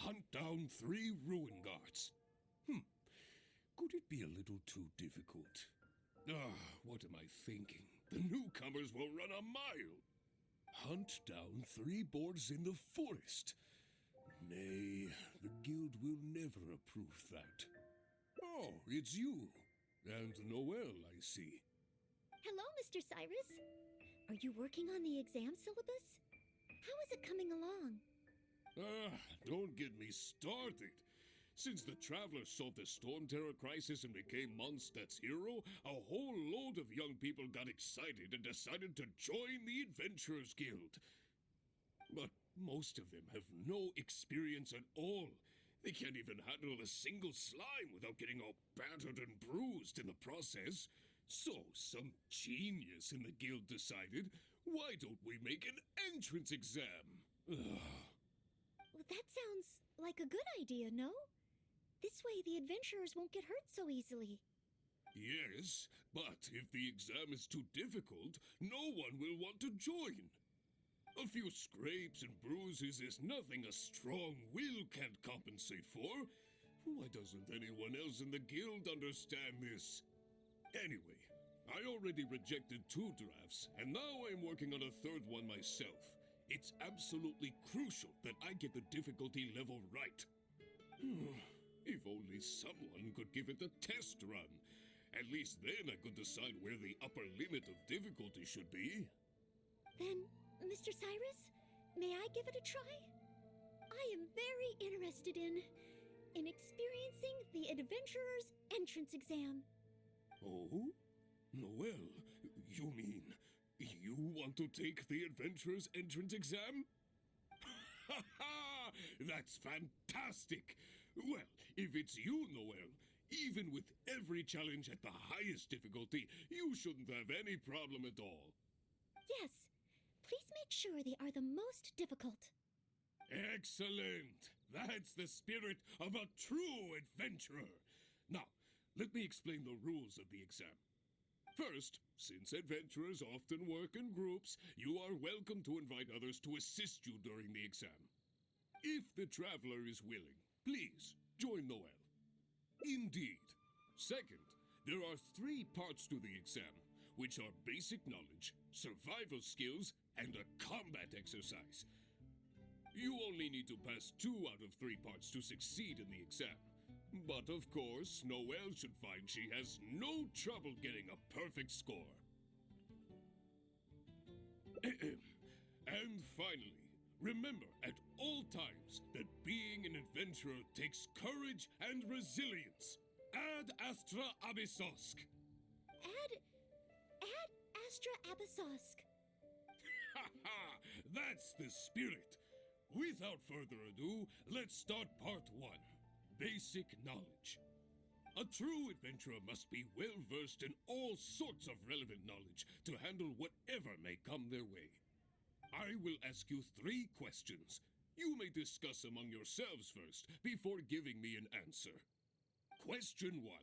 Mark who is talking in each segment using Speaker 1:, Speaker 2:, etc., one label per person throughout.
Speaker 1: hunt down 3 ruin guards. Could it be a little too difficult? What am I thinking? The newcomers will run a mile. Hunt down 3 boars in the forest. Nay, the guild will never approve that. Oh, it's you. And Noelle, I see.
Speaker 2: Hello, Mr. Cyrus. Are you working on the exam syllabus? How is it coming along?
Speaker 1: Don't get me started. Since the Traveler solved the Storm Terror crisis and became Mondstadt's hero, a whole load of young people got excited and decided to join the Adventurers Guild. But most of them have no experience at all. They can't even handle a single slime without getting all battered and bruised in the process. So some genius in the guild decided, why don't we make an entrance exam?
Speaker 2: Well, that sounds like a good idea, no? This way the adventurers won't get hurt so easily.
Speaker 1: Yes, but if the exam is too difficult, no one will want to join. A few scrapes and bruises is nothing a strong will can't compensate for. Why doesn't anyone else in the guild understand this? Anyway, I already rejected 2 drafts, and now I'm working on a 3rd one myself. It's absolutely crucial that I get the difficulty level right. If only someone could give it a test run. At least then I could decide where the upper limit of difficulty should be.
Speaker 2: Then, Mr. Cyrus, may I give it a try? I am very interested in experiencing the adventurer's entrance exam.
Speaker 1: Oh? Noelle, you mean you want to take the adventurer's entrance exam? Ha ha! That's fantastic! Well, if it's you, Noelle, even with every challenge at the highest difficulty, you shouldn't have any problem at all.
Speaker 2: Yes. Please make sure they are the most difficult.
Speaker 1: Excellent! That's the spirit of a true adventurer. Now, let me explain the rules of the exam. First, since adventurers often work in groups, you are welcome to invite others to assist you during the exam. If the traveler is willing, please join Noelle. Indeed. Second, there are 3 parts to the exam, which are basic knowledge, survival skills, and a combat exercise. You only need to pass 2 out of 3 parts to succeed in the exam. But of course, Noelle should find she has no trouble getting a perfect score. And finally, remember at all times that being an adventurer takes courage and resilience. Ad Astra Abyssosk.
Speaker 2: Ad Astra Abyssosk.
Speaker 1: Ha ha! That's the spirit! Without further ado, let's start part 1. Basic knowledge. A true adventurer must be well versed in all sorts of relevant knowledge to handle whatever may come their way. I will ask you 3 questions. You may discuss among yourselves first before giving me an answer. Question 1.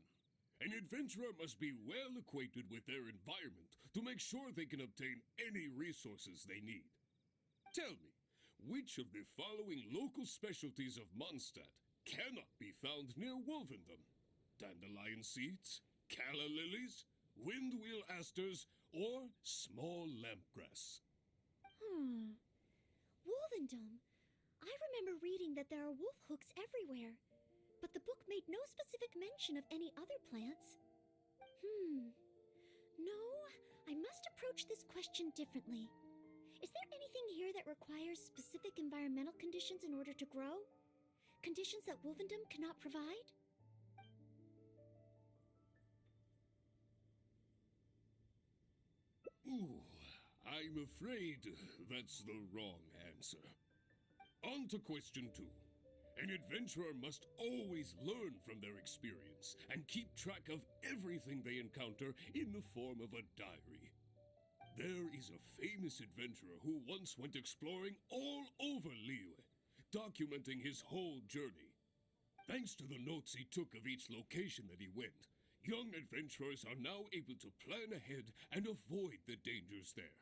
Speaker 1: An adventurer must be well acquainted with their environment to make sure they can obtain any resources they need. Tell me, which of the following local specialties of Mondstadt cannot be found near Wolvendom? Dandelion seeds, calla lilies, windwheel asters, or small lampgrass?
Speaker 2: Wolvendom. I remember reading that there are wolf hooks everywhere, but the book made no specific mention of any other plants. No, I must approach this question differently. Is there anything here that requires specific environmental conditions in order to grow? Conditions that Wolvendom cannot provide?
Speaker 1: Ooh, I'm afraid that's the wrong answer. On to question 2. An adventurer must always learn from their experience and keep track of everything they encounter in the form of a diary. There is a famous adventurer who once went exploring all over Liyue, documenting his whole journey. Thanks to the notes he took of each location that he went, young adventurers are now able to plan ahead and avoid the dangers there.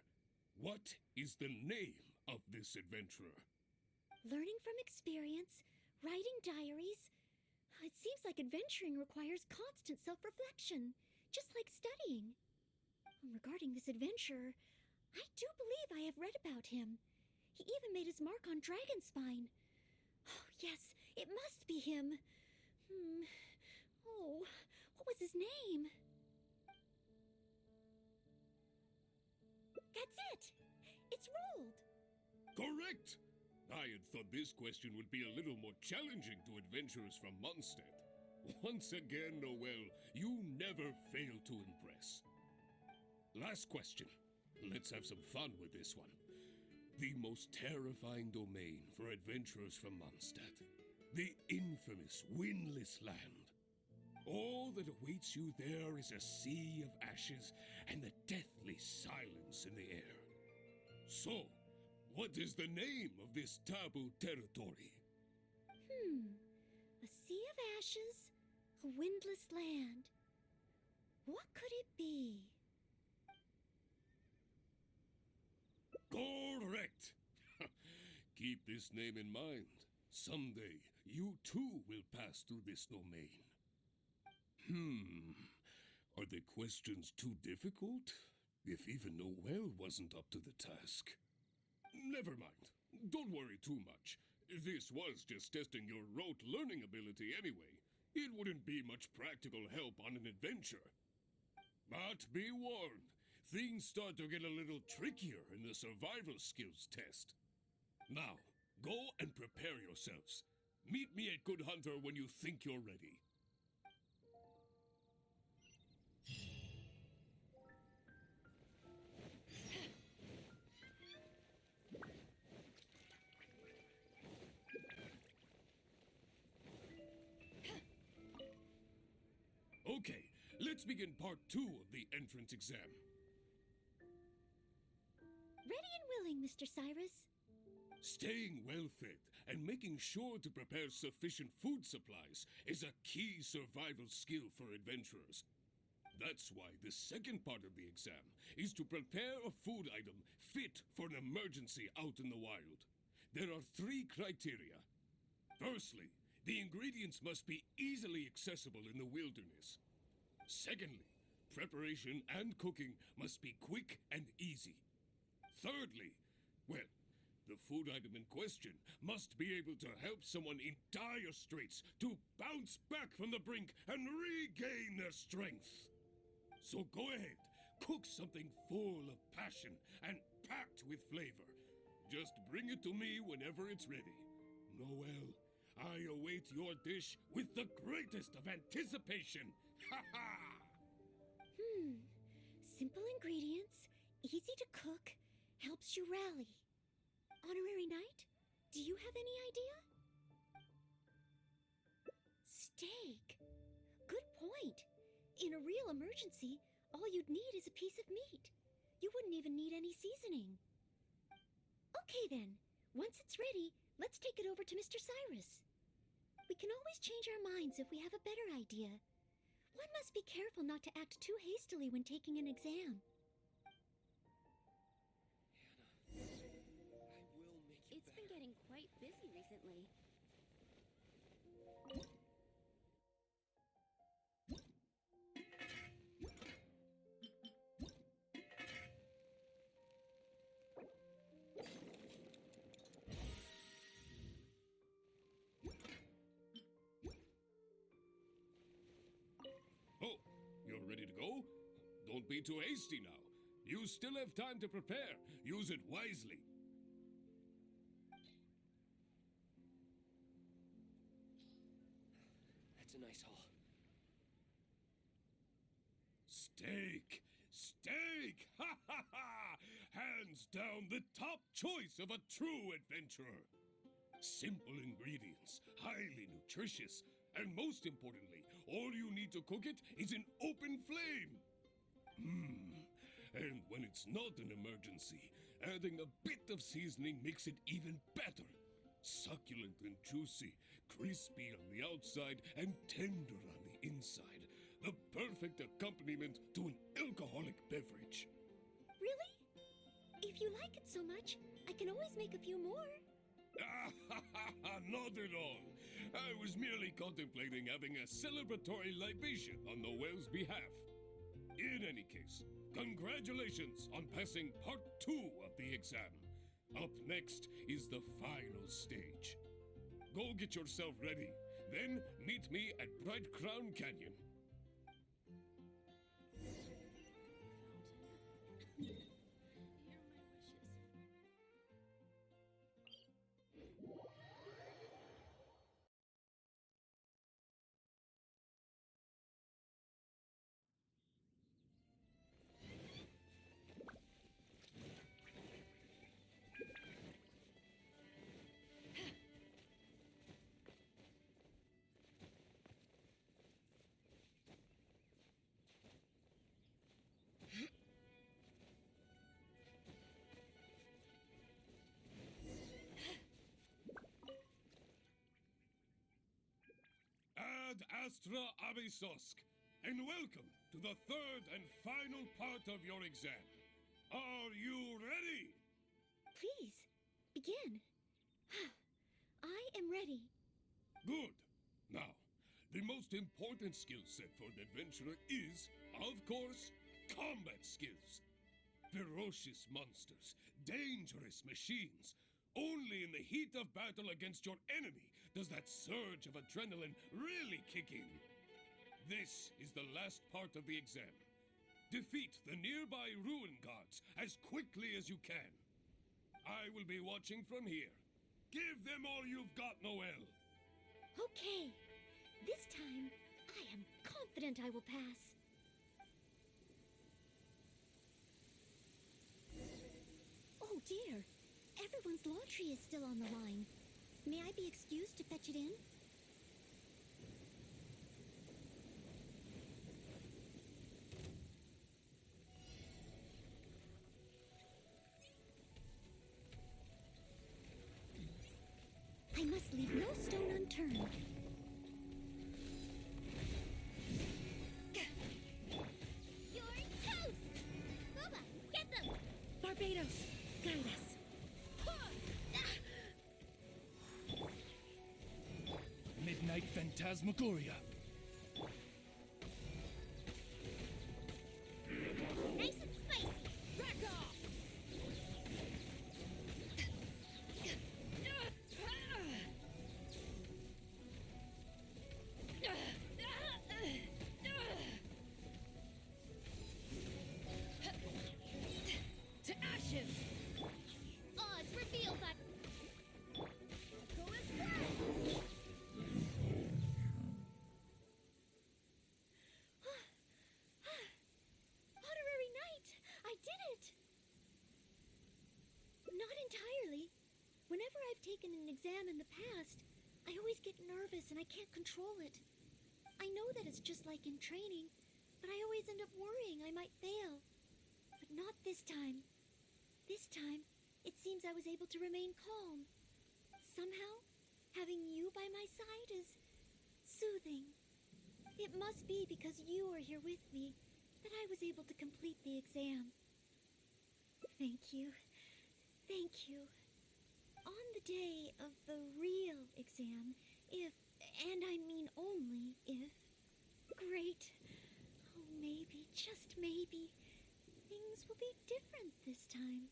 Speaker 1: What is the name of this adventurer?
Speaker 2: Learning from experience, Writing diaries? It seems like adventuring requires constant self-reflection, just like studying. Regarding this adventurer, I do believe I have read about him. He even made his mark on Dragonspine. Oh, yes, it must be him. Oh, what was his name? That's it! It's Roald!
Speaker 1: Correct! I had thought this question would be a little more challenging to adventurers from Mondstadt. Once again, Noelle, you never fail to impress. Last question. Let's have some fun with this one. The most terrifying domain for adventurers from Mondstadt. The infamous Windless Land. All that awaits you there is a sea of ashes and the deathly silence in the air. So, what is the name of this taboo territory?
Speaker 2: A sea of ashes, a windless land. What could it be?
Speaker 1: Correct! Keep this name in mind. Someday, you too will pass through this domain. Are the questions too difficult? If even Noelle wasn't up to the task. Never mind. Don't worry too much. This was just testing your rote learning ability anyway. It wouldn't be much practical help on an adventure. But be warned, things start to get a little trickier in the survival skills test. Now, go and prepare yourselves. Meet me at Good Hunter when you think you're ready. Okay, let's begin part 2 of the entrance exam.
Speaker 2: Ready and willing, Mr. Cyrus.
Speaker 1: Staying well-fed and making sure to prepare sufficient food supplies is a key survival skill for adventurers. That's why the second part of the exam is to prepare a food item fit for an emergency out in the wild. There are 3 criteria. Firstly, the ingredients must be easily accessible in the wilderness. Secondly, preparation and cooking must be quick and easy. Thirdly, well, the food item in question must be able to help someone in dire straits to bounce back from the brink and regain their strength. So go ahead, cook something full of passion and packed with flavor. Just bring it to me whenever it's ready. Noelle, I await your dish with the greatest of anticipation. Ha ha!
Speaker 2: Simple ingredients, easy to cook, helps you rally. Honorary Knight, do you have any idea? Steak. Good point. In a real emergency, all you'd need is a piece of meat. You wouldn't even need any seasoning. Okay then, once it's ready, let's take it over to Mr. Cyrus. We can always change our minds if we have a better idea. One must be careful not to act too hastily when taking an exam.
Speaker 3: It's been getting quite busy recently.
Speaker 1: Oh, you're ready to go? Don't be too hasty now. You still have time to prepare. Use it wisely.
Speaker 4: That's a nice haul.
Speaker 1: Steak! Steak! Ha ha ha! Hands down the top choice of a true adventurer. Simple ingredients, highly nutritious, and most importantly, all you need to cook it is an open flame. And when it's not an emergency, adding a bit of seasoning makes it even better. Succulent and juicy, crispy on the outside and tender on the inside. The perfect accompaniment to an alcoholic beverage.
Speaker 2: Really? If you like it so much, I can always make a few more.
Speaker 1: Not at all. I was merely contemplating having a celebratory libation on Noelle's behalf. In any case, congratulations on passing part 2 of the exam. Up next is the final stage. Go get yourself ready, then meet me at Bright Crown Canyon. Ad Astra Abysosk, and welcome to the third and final part of your exam. Are you ready?
Speaker 2: Please, begin. I am ready.
Speaker 1: Good. Now, the most important skill set for an adventurer is, of course, combat skills. Ferocious monsters, dangerous machines. Only in the heat of battle against your enemy does that surge of adrenaline really kick in. This is the last part of the exam. Defeat the nearby ruin gods as quickly as you can. I will be watching from here. Give them all you've got, Noelle.
Speaker 2: Okay. This time, I am confident I will pass. Oh dear. Everyone's laundry is still on the line. May I be excused to fetch it in? I must leave no stone unturned.
Speaker 3: You're toast! Booba, get them!
Speaker 2: Barbados, guide us.
Speaker 4: Midnight Phantasmagoria.
Speaker 3: Nice and spicy! Rack off!
Speaker 2: To ashes!
Speaker 3: Odds revealed by... Go as well!
Speaker 2: Honorary Knight! I did it! Not entirely. Whenever I've taken an exam in the past, I always get nervous and I can't control it. I know that it's just like in training, but I always end up worrying I might fail. But not this time. This time, it seems I was able to remain calm. Somehow, having you by my side is soothing. It must be because you are here with me that I was able to complete the exam. Thank you. Thank you. On the day of the real exam, if, and I mean only if, great, oh maybe, just maybe, things will be different this time.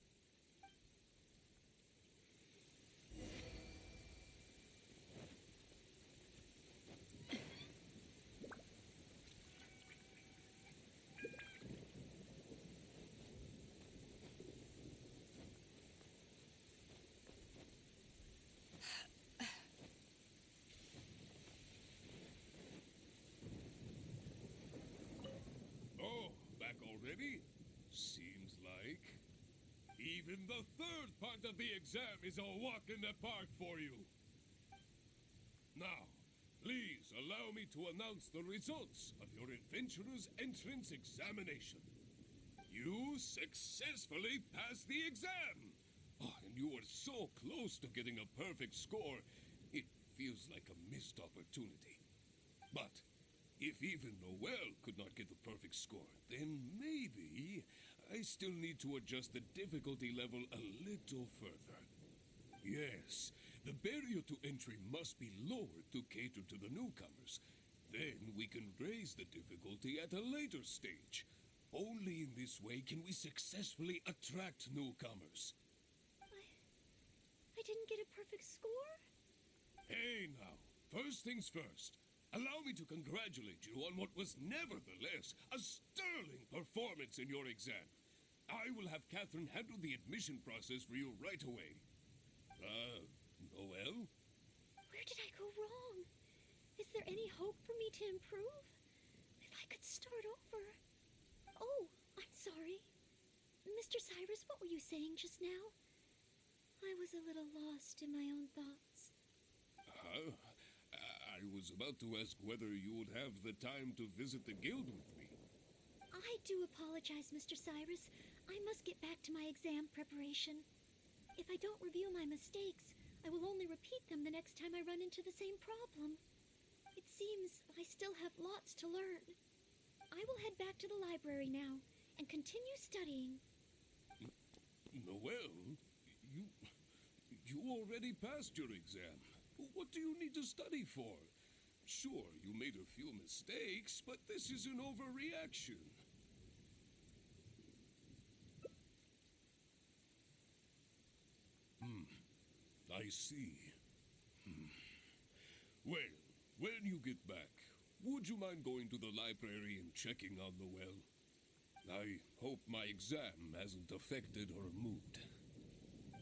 Speaker 1: Oh, back already? Seems like. Even the third part of the exam is a walk in the park for you. Now, please allow me to announce the results of your adventurer's entrance examination. You successfully passed the exam! Oh, and you were so close to getting a perfect score, it feels like a missed opportunity. But if even Noelle could not get the perfect score, then maybe I still need to adjust the difficulty level a little further. Yes, The barrier to entry must be lowered to cater to the newcomers. Then we can raise the difficulty at a later stage. Only in this way can we successfully attract newcomers.
Speaker 2: I didn't get a perfect score?
Speaker 1: Hey now, first things first. Allow me to congratulate you on what was nevertheless a sterling performance in your exam. I will have Catherine handle the admission process for you right away. Noelle?
Speaker 2: Where did I go wrong? Is there any hope for me to improve? If I could start over. Oh, I'm sorry. Mr. Cyrus, what were you saying just now? I was a little lost in my own thoughts.
Speaker 1: I was about to ask whether you would have the time to visit the guild with me.
Speaker 2: I do apologize, Mr. Cyrus. I must get back to my exam preparation. If I don't review my mistakes, I will only repeat them the next time I run into the same problem. It seems I still have lots to learn. I will head back to the library now and continue studying.
Speaker 1: Noelle, you already passed your exam. What do you need to study for? Sure, you made a few mistakes, but this is an overreaction. I see. Well, when you get back, would you mind going to the library and checking on Noelle? I hope my exam hasn't affected her mood.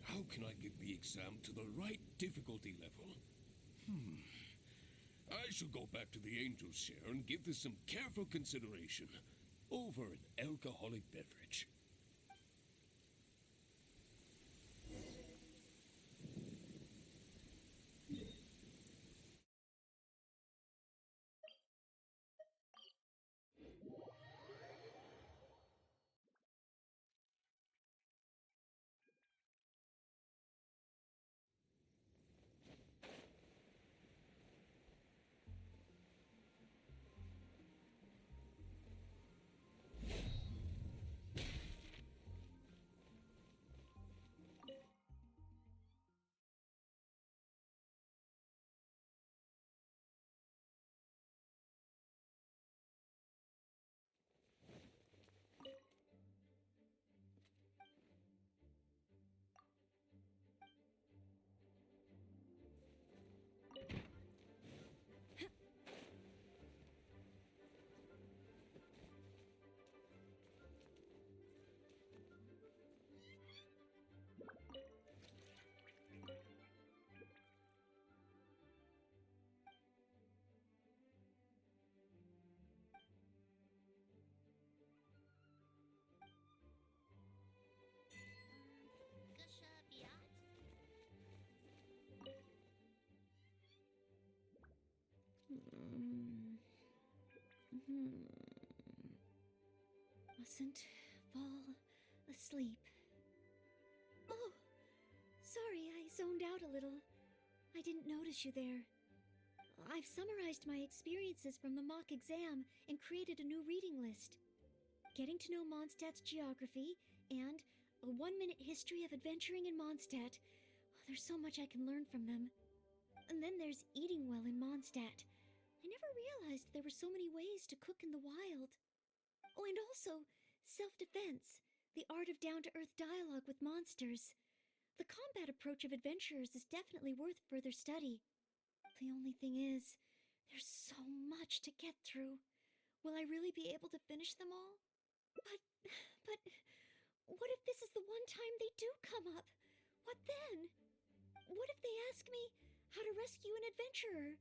Speaker 1: How can I get the exam to the right difficulty level? I should go back to the Angel's Share and give this some careful consideration over an alcoholic beverage.
Speaker 2: Mustn't fall asleep. Oh, sorry, I zoned out a little. I didn't notice you there. I've summarized my experiences from the mock exam and created a new reading list. Getting to know Mondstadt's geography and a 1-minute history of adventuring in Mondstadt. Oh, there's so much I can learn from them. And then there's eating well in Mondstadt. I never realized there were so many ways to cook in the wild. Oh, and also self-defense, the art of down-to-earth dialogue with monsters. The combat approach of adventurers is definitely worth further study. The only thing is, there's so much to get through. Will I really be able to finish them all? But, what if this is the one time they do come up? What then? What if they ask me how to rescue an adventurer?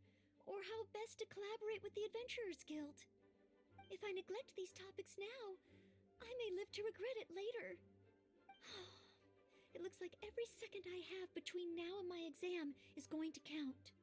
Speaker 2: Or how best to collaborate with the Adventurers Guild? If I neglect these topics now, I may live to regret it later. It looks like every second I have between now and my exam is going to count.